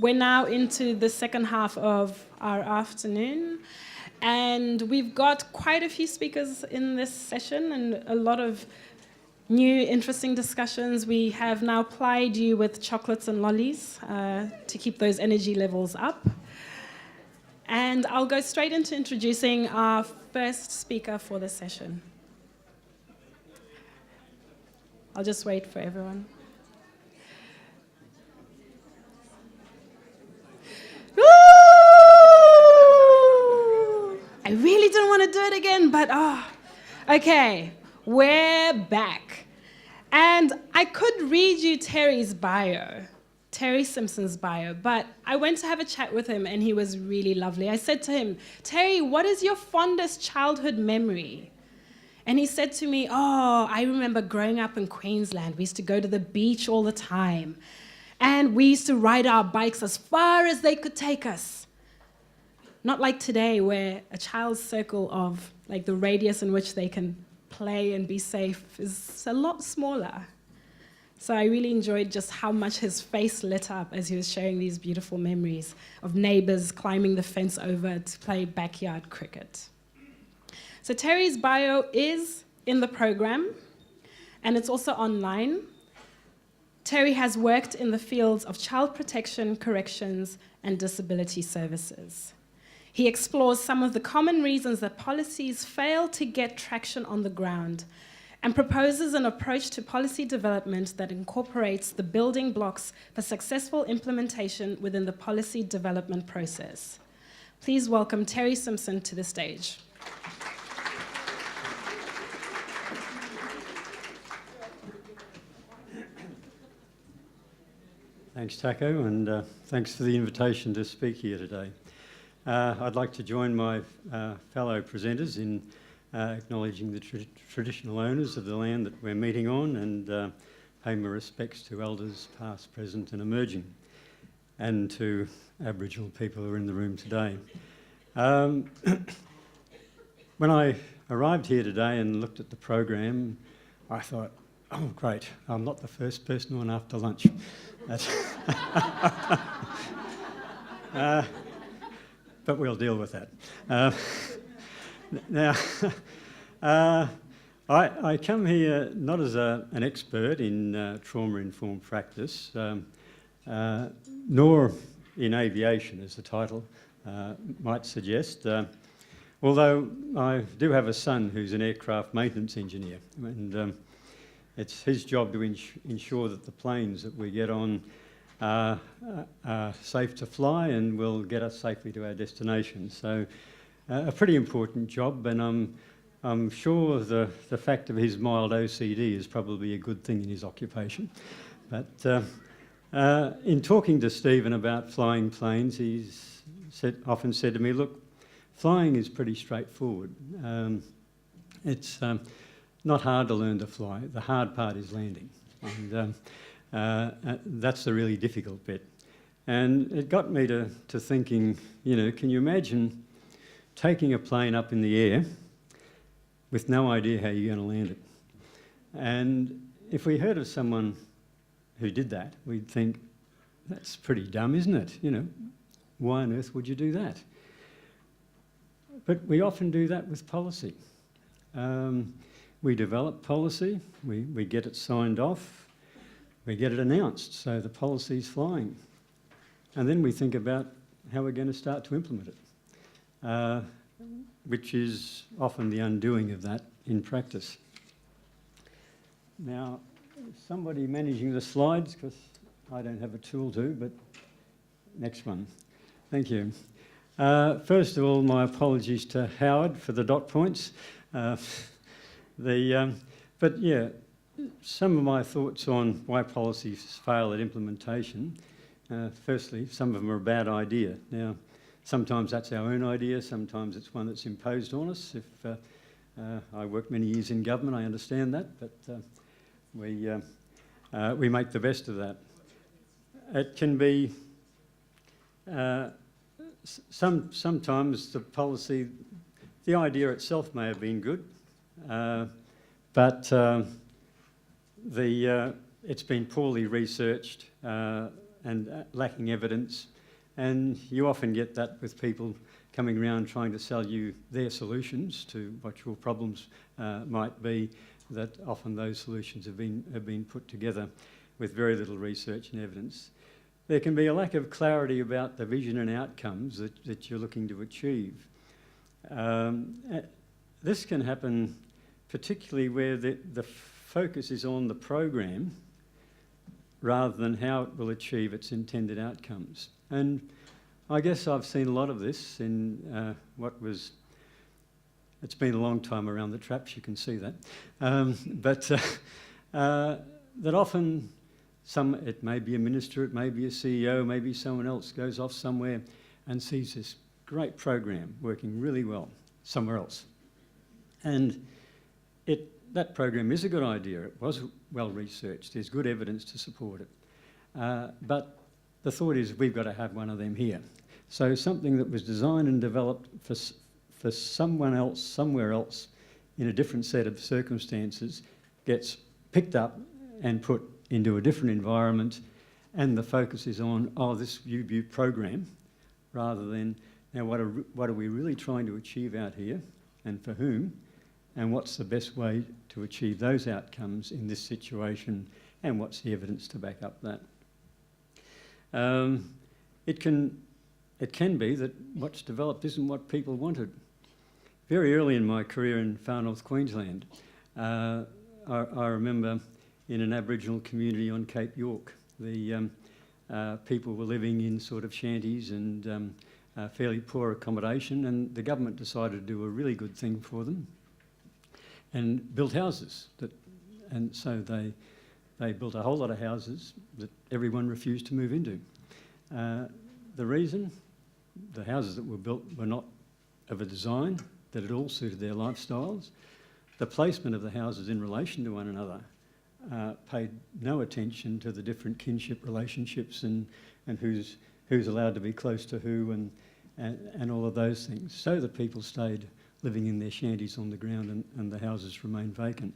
We're now into the second half of our afternoon, and we've got quite a few speakers in this session and a lot of new interesting discussions. We have now plied you with chocolates and lollies to keep those energy levels up. And I'll go straight into introducing our first speaker for the session. I'll just wait for everyone. I really didn't want to do it again, but okay, we're back. And I could read you Terry's bio, Terry Simpson's bio, but I went to have a chat with him and he was really lovely. I said to him, Terry, what is your fondest childhood memory? And he said to me, I remember growing up in Queensland. We used to go to the beach all the time. And we used to ride our bikes as far as they could take us. Not like today, where a child's circle of, like, the radius in which they can play and be safe is a lot smaller. So I really enjoyed just how much his face lit up as he was sharing these beautiful memories of neighbours climbing the fence over to play backyard cricket. So Terry's bio is in the program, and it's also online. Terry has worked in the fields of child protection, corrections, and disability services. He explores some of the common reasons that policies fail to get traction on the ground and proposes an approach to policy development that incorporates the building blocks for successful implementation within the policy development process. Please welcome Terry Simpson to the stage. Thanks, Taco, and thanks for the invitation to speak here today. I'd like to join my fellow presenters in acknowledging the traditional owners of the land that we're meeting on and pay my respects to elders past, present and emerging, and to Aboriginal people who are in the room today. When I arrived here today and looked at the program, I thought, oh great, I'm not the first person on after lunch. But we'll deal with that. Now, I come here not as an expert in trauma-informed practice, nor in aviation, as the title might suggest, although I do have a son who's an aircraft maintenance engineer, and it's his job to ensure that the planes that we get on are safe to fly and will get us safely to our destination. So a pretty important job, and I'm sure the fact of his mild OCD is probably a good thing in his occupation. But in talking to Stephen about flying planes, he's often said to me, look, flying is pretty straightforward. It's not hard to learn to fly. The hard part is landing. And that's the really difficult bit. And it got me to thinking, can you imagine taking a plane up in the air with no idea how you're going to land it? And if we heard of someone who did that, we'd think, that's pretty dumb, isn't it? Why on earth would you do that? But we often do that with policy. We develop policy, we get it signed off, we get it announced, so the policy's flying. And then we think about how we're going to start to implement it, which is often the undoing of that in practice. Now, somebody managing the slides, because I don't have a tool to, but next one. Thank you. First of all, my apologies to Howard for the dot points. But yeah, some of my thoughts on why policies fail at implementation. Firstly, some of them are a bad idea. Now, sometimes that's our own idea, sometimes it's one that's imposed on us. If I worked many years in government, I understand that, but we make the best of that. It can be sometimes the policy, the idea itself may have been good, but it's been poorly researched. and lacking evidence. And you often get that with people coming around trying to sell you their solutions to what your problems might be, that often those solutions have been put together with very little research and evidence. There can be a lack of clarity about the vision and outcomes that you're looking to achieve. This can happen particularly where the focus is on the program rather than how it will achieve its intended outcomes. And I guess I've seen a lot of this in it's been a long time around the traps, you can see that. That often it may be a minister, it may be a CEO, maybe someone else goes off somewhere and sees this great program working really well somewhere else. And that program is a good idea, it was well researched, there's good evidence to support it. But the thought is we've got to have one of them here. So something that was designed and developed for someone else, somewhere else, in a different set of circumstances, gets picked up and put into a different environment, and the focus is on, this UBU program, rather than, now what are we really trying to achieve out here, and for whom, and what's the best way to achieve those outcomes in this situation, and what's the evidence to back up that. It can be that what's developed isn't what people wanted. Very early in my career in far north Queensland, I remember in an Aboriginal community on Cape York, the people were living in sort of shanties and fairly poor accommodation, and the government decided to do a really good thing for them and built houses. And so they built a whole lot of houses that everyone refused to move into. The reason the houses that were built were not of a design that at all suited their lifestyles. The placement of the houses in relation to one another paid no attention to the different kinship relationships and who's allowed to be close to who and all of those things. So the people stayed living in their shanties on the ground and the houses remained vacant.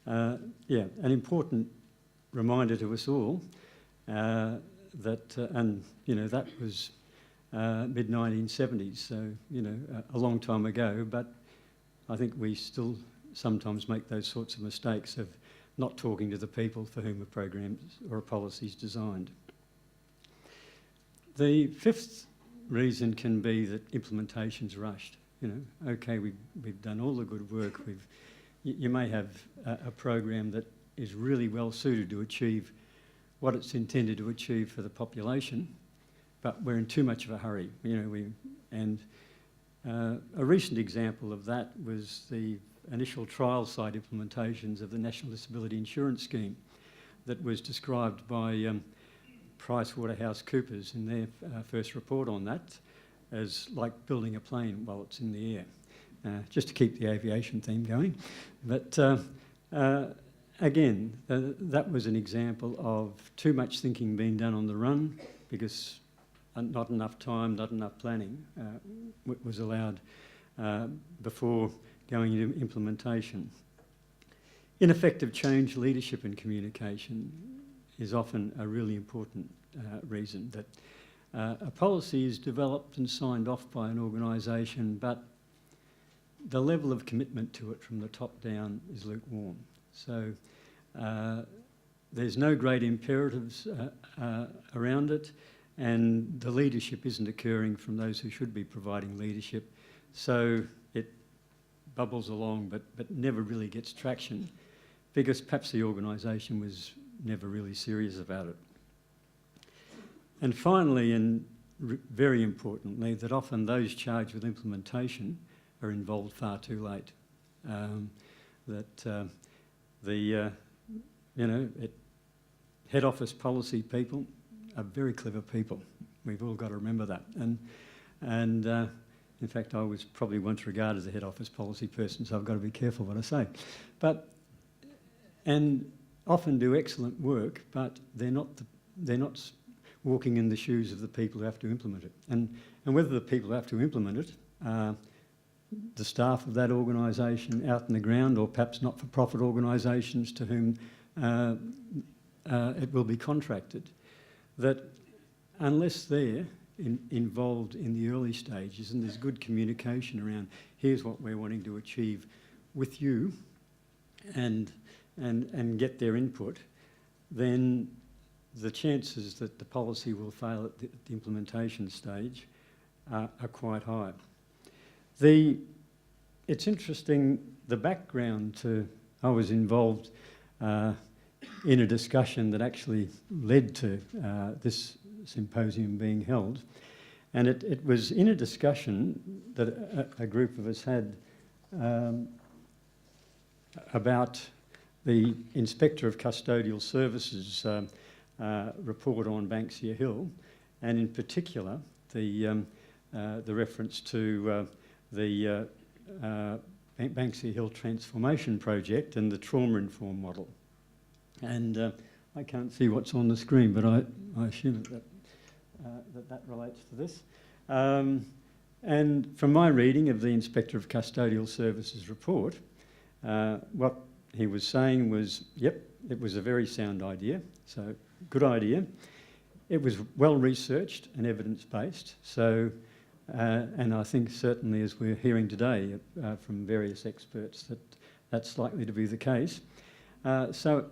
An important reminder to us all that was mid-1970s, so, a long time ago, but I think we still sometimes make those sorts of mistakes of not talking to the people for whom a program or a policy is designed. The fifth reason can be that implementation's rushed. Okay, we've done all the good work. You may have a program that is really well suited to achieve what it's intended to achieve for the population, but we're in too much of a hurry. A recent example of that was the initial trial site implementations of the National Disability Insurance Scheme that was described by PricewaterhouseCoopers in their first report on that as like building a plane while it's in the air, just to keep the aviation theme going. But again, that was an example of too much thinking being done on the run because not enough time, not enough planning was allowed before going into implementation. Ineffective change, leadership and communication is often a really important reason that a policy is developed and signed off by an organisation, but the level of commitment to it from the top down is lukewarm. So there's no great imperatives around it, and the leadership isn't occurring from those who should be providing leadership. So it bubbles along but never really gets traction because perhaps the organisation was never really serious about it. And finally, and very importantly, that often those charged with implementation are involved far too late. Head office policy people are very clever people. We've all got to remember that. And in fact, I was probably once regarded as a head office policy person, so I've got to be careful what I say. And often do excellent work, but they're not walking in the shoes of the people who have to implement it. And whether the people who have to implement it are the staff of that organisation out in the ground, or perhaps not-for-profit organisations to whom it will be contracted. that unless they're involved in the early stages and there's good communication around here's what we're wanting to achieve with you and get their input, then the chances that the policy will fail at the implementation stage are quite high. It's interesting, the background to, I was involved in a discussion that actually led to this symposium being held, and it was in a discussion that a group of us had about the Inspector of Custodial Services report on Banksia Hill, and in particular the reference to the Banksia Hill Transformation Project and the trauma-informed model. And I can't see what's on the screen, but I assume that relates to this. And from my reading of the Inspector of Custodial Services report, what he was saying was, yep, it was a very sound idea, so good idea. It was well researched and evidence-based, so, and I think certainly as we're hearing today from various experts that that's likely to be the case. So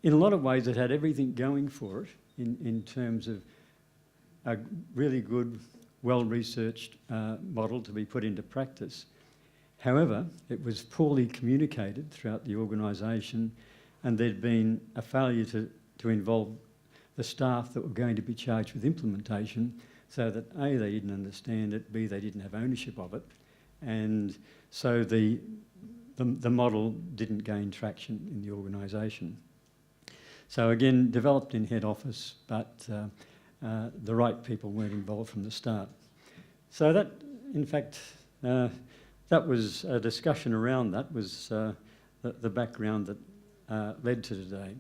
in a lot of ways it had everything going for it in terms of a really good, well-researched model to be put into practice. However, it was poorly communicated throughout the organisation, and there'd been a failure to involve the staff that were going to be charged with implementation, so that A, they didn't understand it, B, they didn't have ownership of it, and so the model didn't gain traction in the organisation. So again, developed in head office, but the right people weren't involved from the start. So that, in fact, that was a discussion around that, was the background that led to today.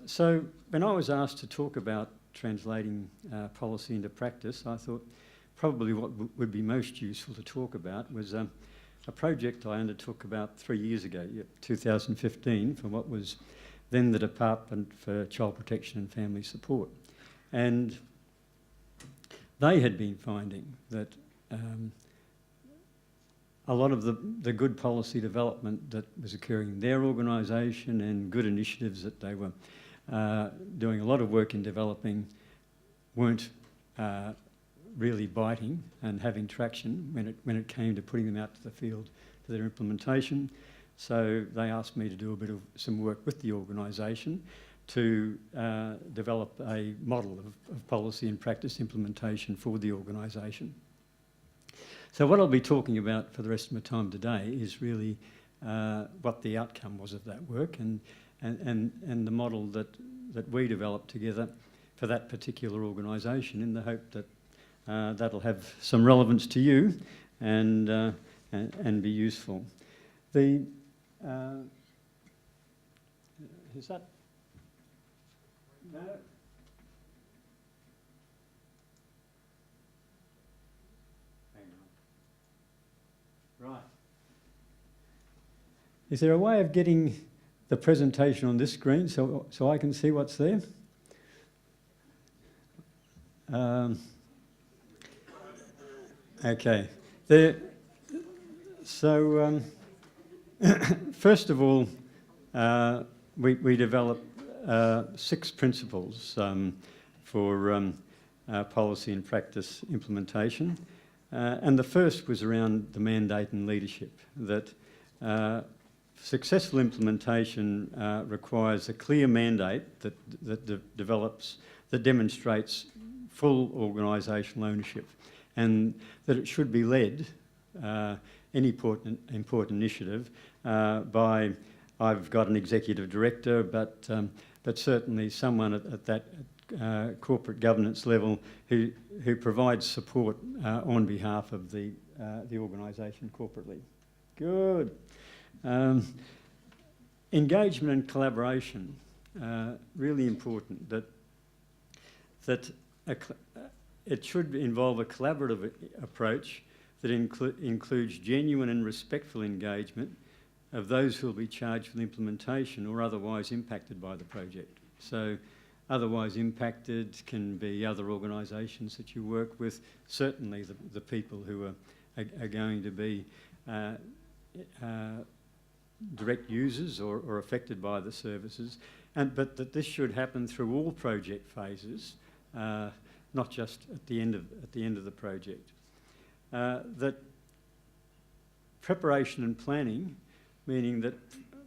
So when I was asked to talk about translating policy into practice, I thought probably what would be most useful to talk about was a project I undertook about 3 years ago, 2015, for what was then the Department for Child Protection and Family Support. And they had been finding that a lot of the good policy development that was occurring in their organisation and good initiatives that they were doing a lot of work in developing weren't really biting and having traction when it came to putting them out to the field for their implementation. So they asked me to do a bit of some work with the organisation to develop a model of policy and practice implementation for the organisation. So what I'll be talking about for the rest of my time today is really what the outcome was of that work and the model that we developed together for that particular organisation, in the hope that that'll have some relevance to you and be useful. Is that? No. Hang on. Right. Is there a way of getting the presentation on this screen so I can see what's there? Okay. First of all, we developed 6 principles for policy and practice implementation. And the first was around the mandate and leadership, that successful implementation requires a clear mandate that demonstrates full organisational ownership, and that it should be led, any important initiative, by, I've got an executive director, but certainly someone at that corporate governance level who provides support on behalf of the organisation corporately. Good. Engagement and collaboration, really important. That it should involve a collaborative approach that includes genuine and respectful engagement of those who will be charged with implementation or otherwise impacted by the project. So otherwise impacted can be other organisations that you work with, certainly the people who are going to be direct users or affected by the services, but that this should happen through all project phases, not just at the end of the project. That preparation and planning, meaning that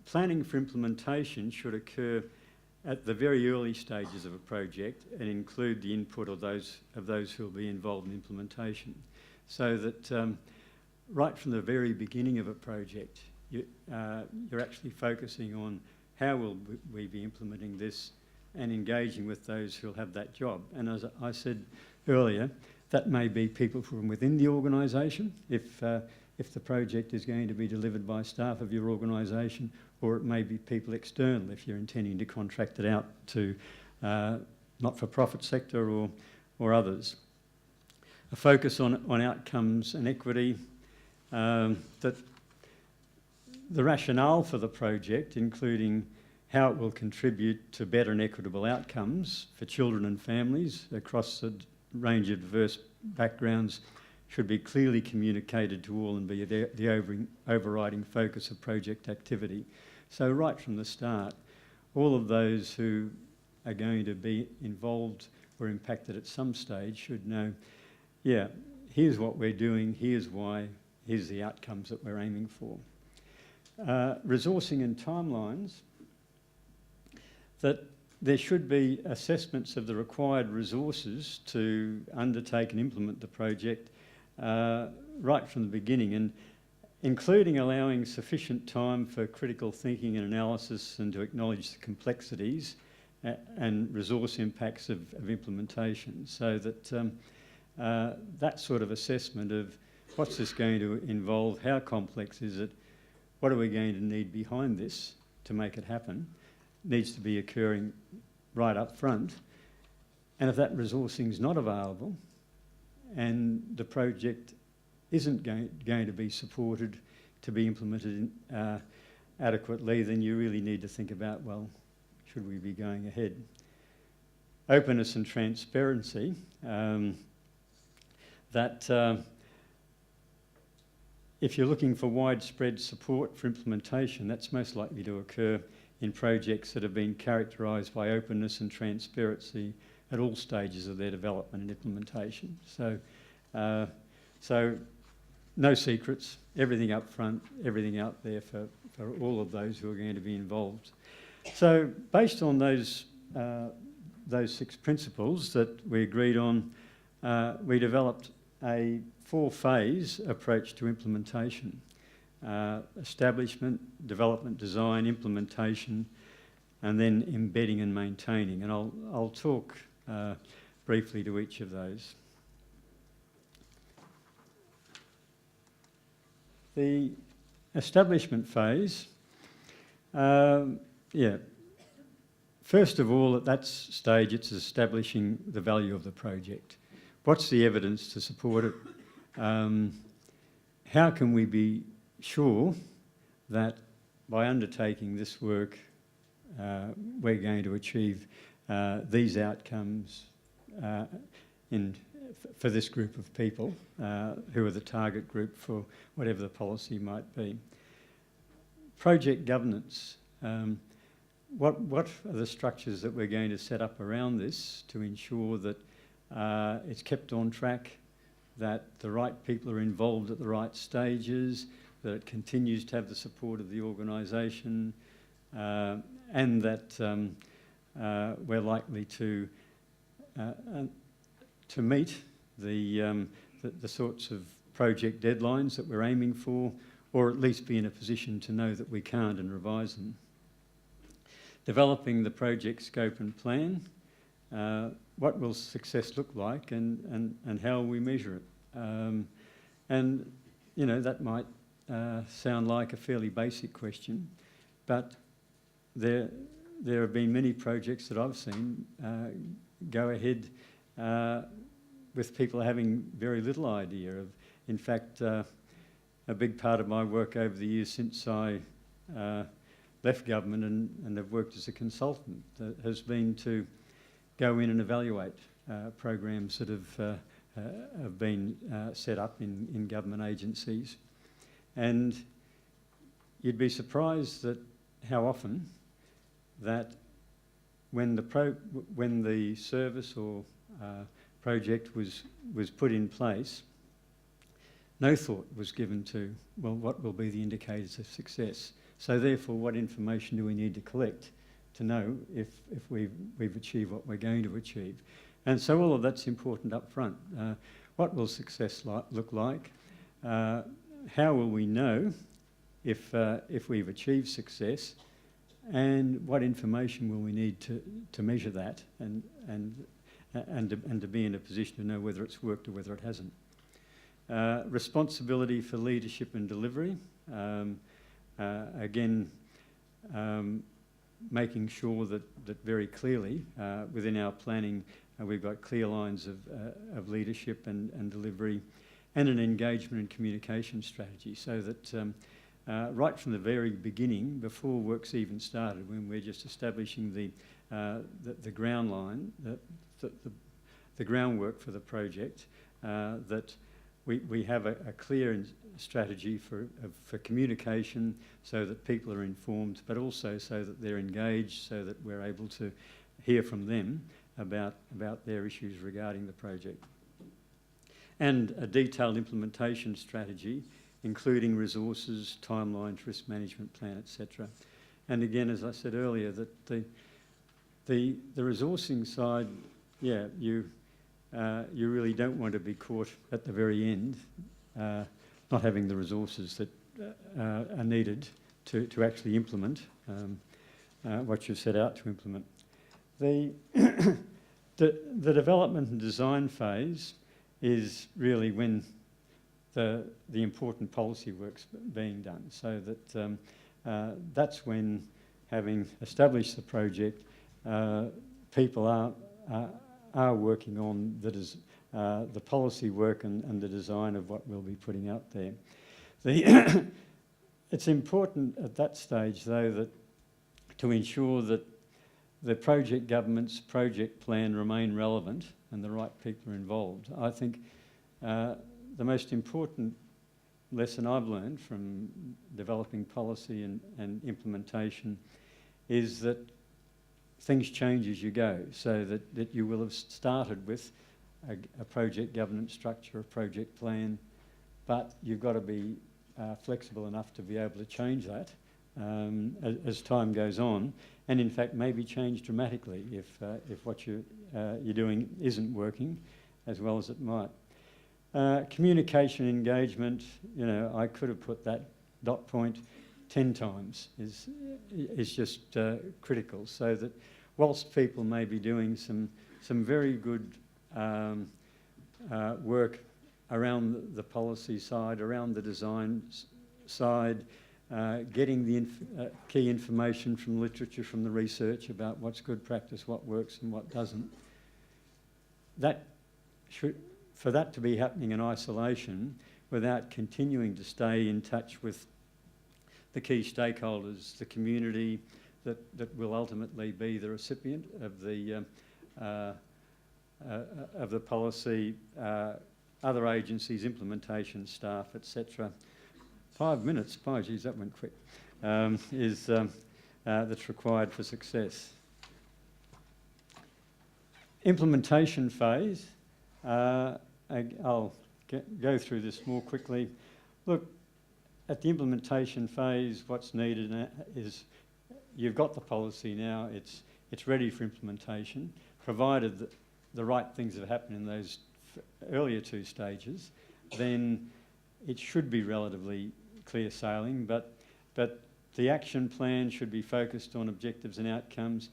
planning for implementation should occur at the very early stages of a project and include the input of those who will be involved in implementation, so that right from the very beginning of a project, you're actually focusing on how will we be implementing this and engaging with those who'll have that job. And as I said earlier, that may be people from within the organisation, if the project is going to be delivered by staff of your organisation, or it may be people external if you're intending to contract it out to not-for-profit sector or others. A focus on outcomes and equity, that the rationale for the project, including how it will contribute to better and equitable outcomes for children and families across a range of diverse backgrounds, should be clearly communicated to all and be the overriding focus of project activity. So right from the start, all of those who are going to be involved or impacted at some stage should know, yeah, here's what we're doing, here's why, here's the outcomes that we're aiming for. Resourcing and timelines, that there should be assessments of the required resources to undertake and implement the project right from the beginning, and including allowing sufficient time for critical thinking and analysis and to acknowledge the complexities and resource impacts of implementation, so that that sort of assessment of what's this going to involve, how complex is it, what are we going to need behind this to make it happen, needs to be occurring right up front. And if that resourcing is not available and the project isn't going to be supported to be implemented adequately, then you really need to think about, well, should we be going ahead? Openness and transparency, that if you're looking for widespread support for implementation, that's most likely to occur in projects that have been characterised by openness and transparency at all stages of their development and implementation. So no secrets, everything up front, everything out there for all of those who are going to be involved. So based on those 6 principles that we agreed on, we developed a 4-phase approach to implementation. Establishment, development, design, implementation, and then embedding and maintaining. And I'll talk briefly to each of those. The establishment phase, first of all, at that stage, it's establishing the value of the project. What's the evidence to support it? How can we be sure that by undertaking this work, we're going to achieve these outcomes for this group of people who are the target group for whatever the policy might be. Project governance. What are the structures that we're going to set up around this to ensure that it's kept on track, that the right people are involved at the right stages, that it continues to have the support of the organisation, and that we're likely to meet the sorts of project deadlines that we're aiming for, or at least be in a position to know that we can't and revise them. Developing the project scope and plan. What will success look like, and how will we measure it? And you know, that might sound like a fairly basic question, but there have been many projects that I've seen go ahead with people having very little idea of. In fact, a big part of my work over the years since I left government and have worked as a consultant has been to go in and evaluate programs that have been set up in government agencies. And you'd be surprised that how often that when the service or project was put in place, no thought was given to, well, what will be the indicators of success? So therefore, what information do we need to collect to know if we've achieved what we're going to achieve? And so all of that's important up front. What will success look like? How will we know if we've achieved success? And what information will we need to measure that and to be in a position to know whether it's worked or whether it hasn't? Responsibility for leadership and delivery. Again, making sure that very clearly within our planning we've got clear lines of leadership and delivery, and an engagement and communication strategy, so that right from the very beginning, before work's even started, when we're just establishing the ground line, the groundwork for the project, that we have a clear strategy for communication, so that people are informed, but also so that they're engaged, so that we're able to hear from them about their issues regarding the project. And a detailed implementation strategy, including resources, timelines, risk management plan, etc. And again, as I said earlier, that the resourcing side, yeah, you really don't want to be caught at the very end not having the resources that are needed to actually implement what you've set out to implement. The development and design phase is really when the important policy work's being done, so that that's when, having established the project, people are working on the policy work and the design of what we'll be putting out there. It's important at that stage, though, that to ensure that the project government's project plan remain relevant and the right people are involved. I think the most important lesson I've learned from developing policy and implementation is that things change as you go, so that you will have started with a project governance structure, a project plan, but you've got to be flexible enough to be able to change that as time goes on, and in fact maybe change dramatically if what you're doing isn't working as well as it might. Communication engagement, you know, I could have put that dot point 10 times, is just critical, so that whilst people may be doing some very good work around the policy side, around the design side, getting the key information from literature, from the research about what's good practice, what works and what doesn't. For that to be happening in isolation, without continuing to stay in touch with the key stakeholders, the community that will ultimately be the recipient of the policy, other agencies, implementation staff, etc. 5 minutes, oh geez, that went quick, that's required for success. Implementation phase, I'll go through this more quickly. Look, at the implementation phase, what's needed is you've got the policy now, it's ready for implementation, provided that the right things have happened in those earlier two stages, then it should be relatively clear sailing, but the action plan should be focused on objectives and outcomes.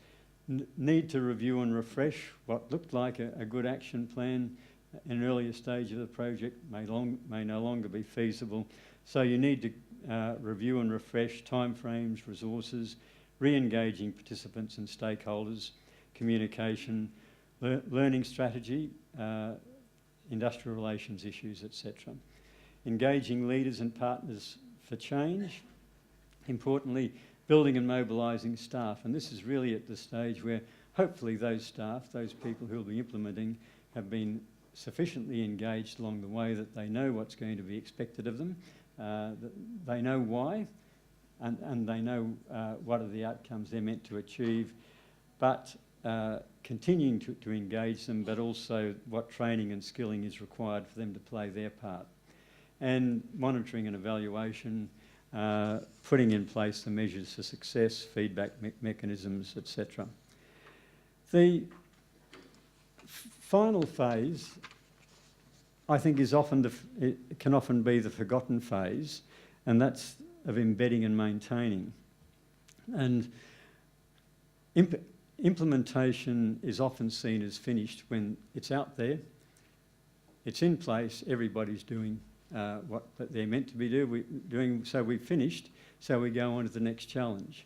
Need to review and refresh what looked like a good action plan in an earlier stage of the project may no longer be feasible. So you need to review and refresh timeframes, resources, re-engaging participants and stakeholders, communication, learning strategy, industrial relations issues, etc. Engaging leaders and partners for change. Importantly, building and mobilising staff. And this is really at the stage where hopefully those staff, those people who will be implementing, have been sufficiently engaged along the way that they know what's going to be expected of them, that they know why, and they know what are the outcomes they're meant to achieve, but continuing to engage them, but also what training and skilling is required for them to play their part. And monitoring and evaluation, putting in place the measures for success, feedback mechanisms, etc. The final phase, I think, is often it can often be the forgotten phase, and that's of embedding and maintaining. And implementation is often seen as finished when it's out there, it's in place, everybody's doing what they're meant to be doing, so we've finished, so we go on to the next challenge.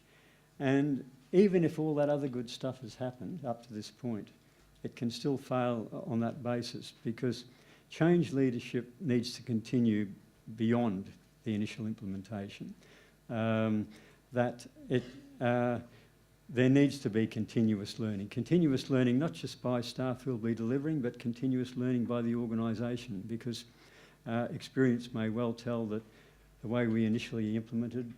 And even if all that other good stuff has happened up to this point, it can still fail on that basis, because change leadership needs to continue beyond the initial implementation. There needs to be continuous learning not just by staff who will be delivering, but continuous learning by the organisation, because experience may well tell that the way we initially implemented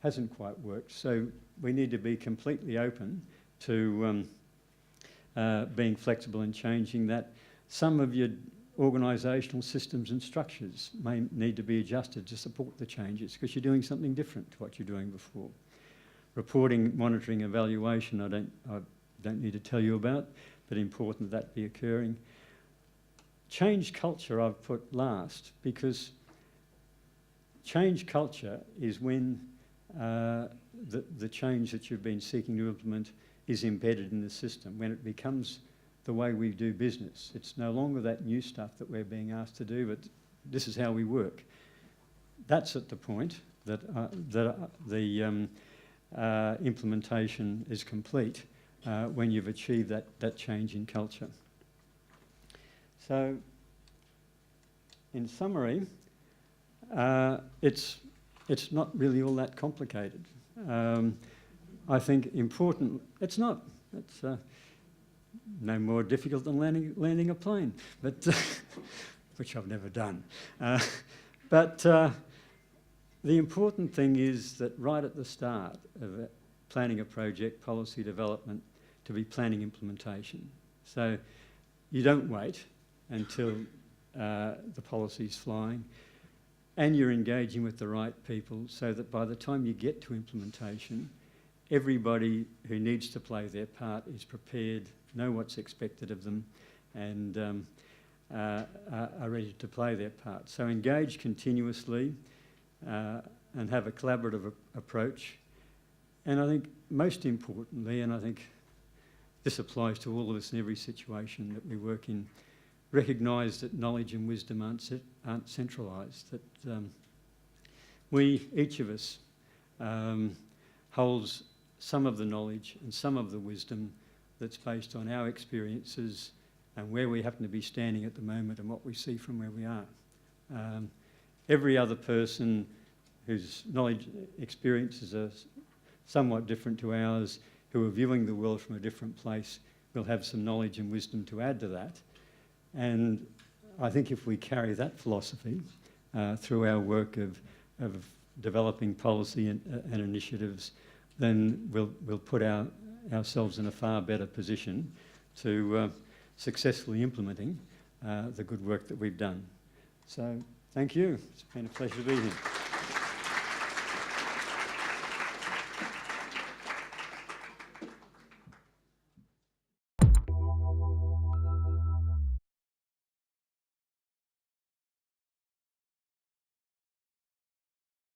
hasn't quite worked. So we need to be completely open to being flexible and changing that. Some of your organisational systems and structures may need to be adjusted to support the changes, because you're doing something different to what you're doing before. Reporting, monitoring, evaluation, I don't need to tell you about, but important that be occurring. Change culture I've put last, because change culture is when the change that you've been seeking to implement is embedded in the system, when it becomes the way we do business. It's no longer that new stuff that we're being asked to do, but this is how we work. That's at the point that the implementation is complete, when you've achieved that change in culture. So, in summary, it's not really all that complicated. I think important. It's not. It's no more difficult than landing a plane, but which I've never done. But the important thing is that right at the start of planning a project, policy development, to be planning implementation. So you don't wait until the policy's flying, and you're engaging with the right people, so that by the time you get to implementation, everybody who needs to play their part is prepared, know what's expected of them, and are ready to play their part. So engage continuously and have a collaborative approach. And I think most importantly, and I think this applies to all of us in every situation that we work in, recognise that knowledge and wisdom aren't centralised, that each of us holds some of the knowledge and some of the wisdom that's based on our experiences and where we happen to be standing at the moment and what we see from where we are. Every other person whose knowledge experiences are somewhat different to ours, who are viewing the world from a different place, will have some knowledge and wisdom to add to that. And I think if we carry that philosophy through our work of developing policy and initiatives, then we'll put ourselves in a far better position to successfully implementing the good work that we've done. So thank you. It's been a pleasure to be here.